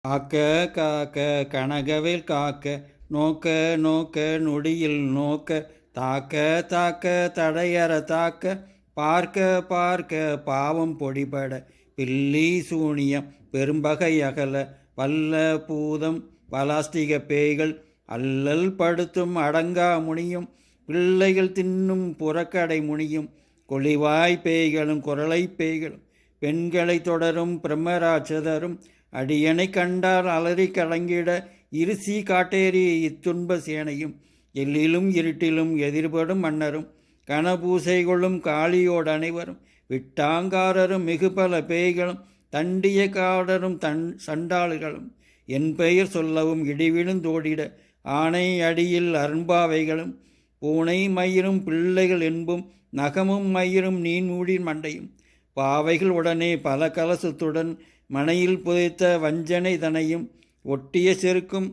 காக்க காக்க கனகவேல் காக்க நோக்க நோக்க நொடியில் நோக்க தாக்க தாக்க தடையற தாக்க பார்க்க பார்க்க பாவம் பொடிபட பில்லி சூனியம் பெரும்பகை அகல வல்ல பூதம் பலாஸ்டிக பேய்கள் அல்லல் படுத்தும் அடங்கா முனியும் பிள்ளைகள் தின்னும் புறக்கடை முனியும் கொளிவாய் பேய்களும் குரலை பேய்களும் பெண்களை தொடரும் பிரம்மராட்சதரும் அடியனை கண்டால் அலறி கலங்கிட இருசி காட்டேறி இத்துன்ப சேனையும் எல்லிலும் இருட்டிலும் எதிர்படும் மன்னரும் கனபூசை கொள்ளும் காளியோடு அனைவரும் விட்டாங்காரரும் மிகுபல பேய்களும் தண்டிய காடரும் சண்டாளுகளும் என் பெயர் சொல்லவும் இடிவிழுந்தோடிட ஆனை அடியில் அரும்பாவைகளும் பூனை மயிரும் பிள்ளைகள் என்பும் நகமும் மயிரும் நீன்மூடின் மண்டையும் பாவைகள் உடனே பல கலசத்துடன் மனையில் புதைத்த வஞ்சனை தனையும் ஒட்டிய செருக்கும்